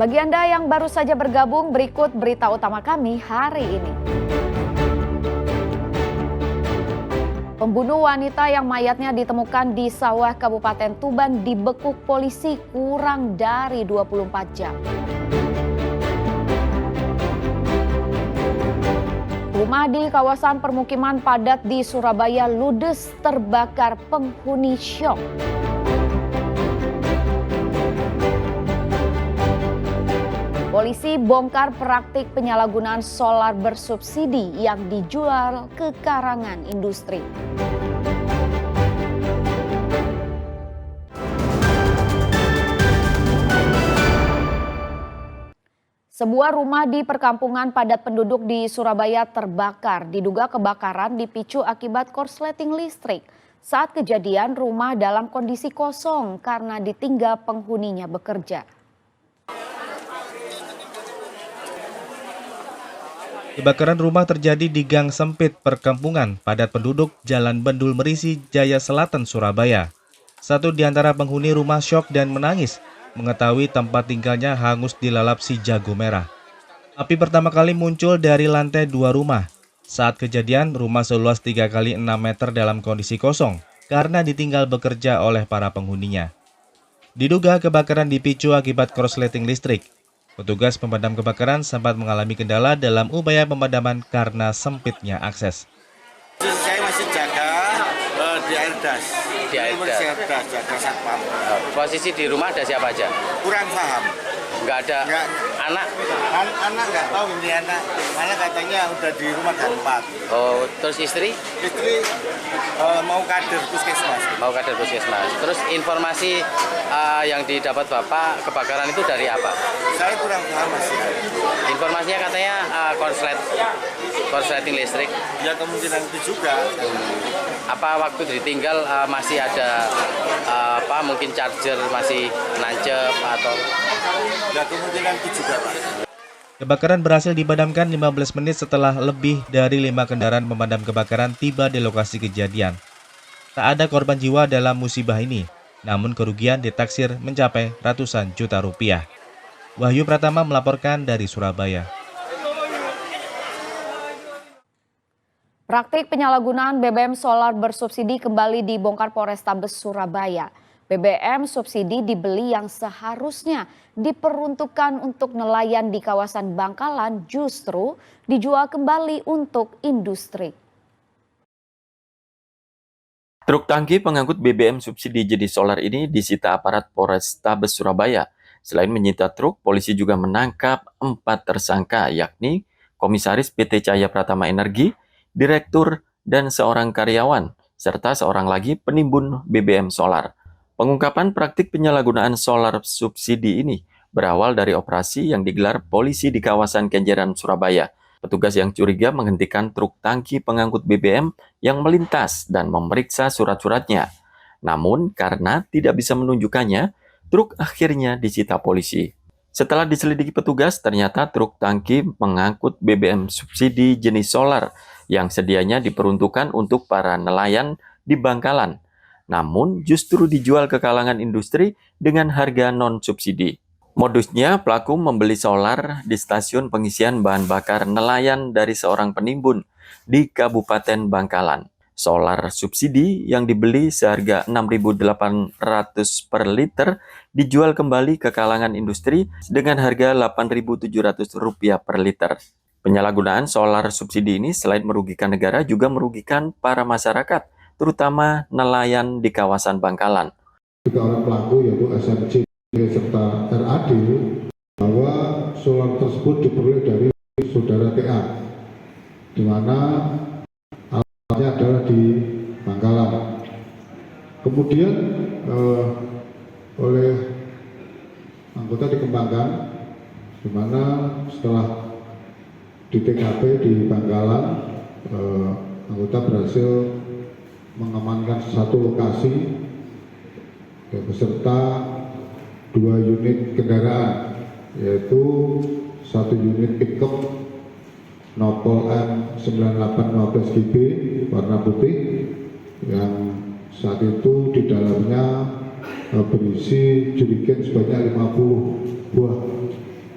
Bagi Anda yang baru saja bergabung, berikut berita utama kami hari ini. Pembunuh wanita yang mayatnya ditemukan di sawah Kabupaten Tuban dibekuk polisi kurang dari 24 jam. Rumah di kawasan permukiman padat di Surabaya ludes terbakar penghuni syok. Polisi bongkar praktik penyalahgunaan solar bersubsidi yang dijual ke karangan industri. Sebuah rumah di perkampungan padat penduduk di Surabaya terbakar. Diduga kebakaran dipicu akibat korsleting listrik. Saat kejadian, rumah dalam kondisi kosong karena ditinggal penghuninya bekerja. Kebakaran rumah terjadi di gang sempit perkampungan padat penduduk Jalan Bendul Merisi, Jaya Selatan, Surabaya. Satu di antara penghuni rumah syok dan menangis mengetahui tempat tinggalnya hangus dilalap si jago merah. Api pertama kali muncul dari lantai 2 rumah. Saat kejadian, rumah seluas 3 kali 6 meter dalam kondisi kosong karena ditinggal bekerja oleh para penghuninya. Diduga kebakaran dipicu akibat korsleting listrik. Petugas pemadam kebakaran sempat mengalami kendala dalam upaya pemadaman karena sempitnya akses. Saya masih jaga di air das. Di air das. Jaga satpam. Posisi di rumah ada siapa aja? Kurang paham. Nggak ada Nggak. anak? Anak nggak tahu ini anak. Malah katanya udah di rumah dan 4. Oh, terus istri? Istri mau kader puskesmas. Mau kader puskesmas. Terus informasi yang didapat Bapak kebakaran itu dari apa? Saya kurang paham masih. Informasinya katanya korsleting listrik. Ya kemungkinan itu juga. Apa waktu ditinggal masih ada mungkin charger masih nancep atau? Ya kemungkinan itu juga, Pak. Kebakaran berhasil dipadamkan 15 menit setelah lebih dari 5 kendaraan pemadam kebakaran tiba di lokasi kejadian. Tak ada korban jiwa dalam musibah ini, namun kerugian ditaksir mencapai ratusan juta rupiah. Wahyu Pratama melaporkan dari Surabaya. Praktik penyalahgunaan BBM solar bersubsidi kembali dibongkar Polrestabes Surabaya. BBM subsidi dibeli yang seharusnya diperuntukkan untuk nelayan di kawasan Bangkalan justru dijual kembali untuk industri. Truk tangki pengangkut BBM subsidi jenis solar ini disita aparat Polrestabes Surabaya. Selain menyita truk, polisi juga menangkap 4 tersangka, yakni Komisaris PT Cahaya Pratama Energi, Direktur, dan seorang karyawan, serta seorang lagi penimbun BBM solar. Pengungkapan praktik penyalahgunaan solar subsidi ini berawal dari operasi yang digelar polisi di kawasan Kenjeran, Surabaya. Petugas yang curiga menghentikan truk tangki pengangkut BBM yang melintas dan memeriksa surat-suratnya. Namun, karena tidak bisa menunjukkannya, truk akhirnya disita polisi. Setelah diselidiki petugas, ternyata truk tangki mengangkut BBM subsidi jenis solar yang sedianya diperuntukkan untuk para nelayan di Bangkalan. Namun justru dijual ke kalangan industri dengan harga non-subsidi. Modusnya, pelaku membeli solar di stasiun pengisian bahan bakar nelayan dari seorang penimbun di Kabupaten Bangkalan. Solar subsidi yang dibeli seharga Rp6.800 per liter dijual kembali ke kalangan industri dengan harga Rp8.700 per liter. Penyalahgunaan solar subsidi ini selain merugikan negara juga merugikan para masyarakat, terutama nelayan di kawasan Bangkalan. Tiga orang pelaku yaitu SMC serta RAD bahwa solar tersebut diperoleh dari saudara TA, di mana alatnya adalah di Bangkalan. Kemudian oleh anggota dikembangkan, di mana setelah di TKP di Bangkalan, anggota berhasil mengamankan satu lokasi beserta 2 unit kendaraan, yaitu 1 unit pickup Nopol M9815 GB warna putih yang saat itu di dalamnya berisi jerigen sebanyak 50 buah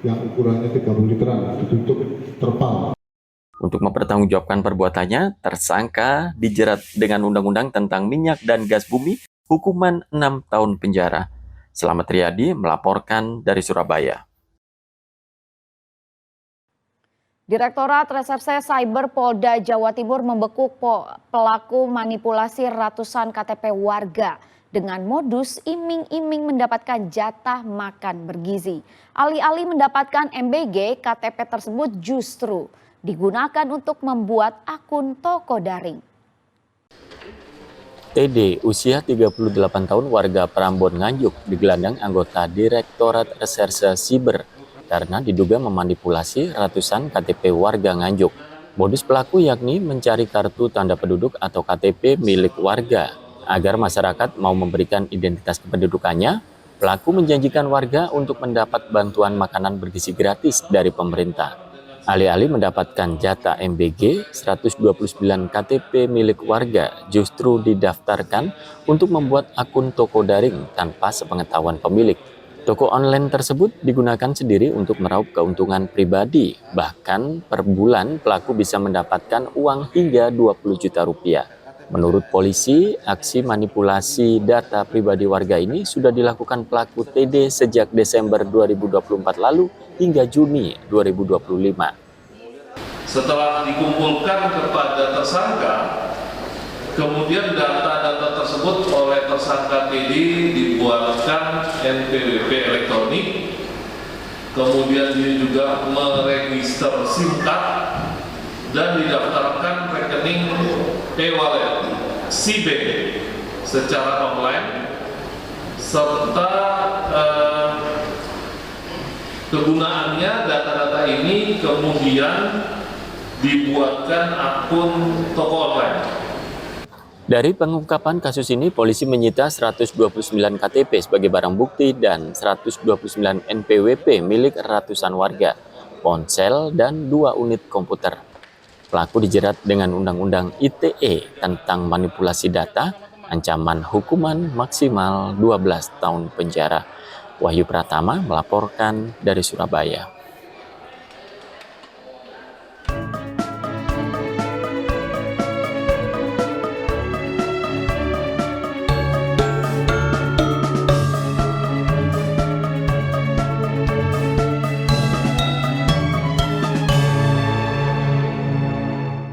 yang ukurannya 30 literan ditutup terpal. Untuk mempertanggungjawabkan perbuatannya, tersangka dijerat dengan Undang-Undang tentang Minyak dan Gas Bumi, hukuman 6 tahun penjara. Selamat Riyadi melaporkan dari Surabaya. Direktorat Reserse Cyber Polda Jawa Timur membekuk pelaku manipulasi ratusan KTP warga dengan modus iming-iming mendapatkan jatah makan bergizi. Alih-alih mendapatkan MBG, KTP tersebut justru digunakan untuk membuat akun toko daring. TD, usia 38 tahun, warga Prambon Nganjuk, digelandang anggota Direktorat Reserse Siber karena diduga memanipulasi ratusan KTP warga Nganjuk. Modus pelaku yakni mencari kartu tanda penduduk atau KTP milik warga. Agar masyarakat mau memberikan identitas kependudukannya, pelaku menjanjikan warga untuk mendapat bantuan makanan bergizi gratis dari pemerintah. Alih-alih mendapatkan jatah MBG, 129 KTP milik warga justru didaftarkan untuk membuat akun toko daring tanpa sepengetahuan pemilik. Toko online tersebut digunakan sendiri untuk meraup keuntungan pribadi. Bahkan per bulan pelaku bisa mendapatkan uang hingga 20 juta rupiah. Menurut polisi, aksi manipulasi data pribadi warga ini sudah dilakukan pelaku TD sejak Desember 2024 lalu hingga Juni 2025. Setelah dikumpulkan kepada tersangka, kemudian data-data tersebut oleh tersangka TD dibuatkan NPWP elektronik, kemudian dia juga meregister SIM card dan didaftarkan rekening e-wallet SIBank secara online, serta kegunaannya data-data ini kemudian dibuatkan akun toko online. Dari pengungkapan kasus ini, polisi menyita 129 KTP sebagai barang bukti dan 129 NPWP milik ratusan warga, ponsel, dan 2 unit komputer. Pelaku dijerat dengan Undang-Undang ITE tentang manipulasi data, ancaman hukuman maksimal 12 tahun penjara. Wahyu Pratama melaporkan dari Surabaya.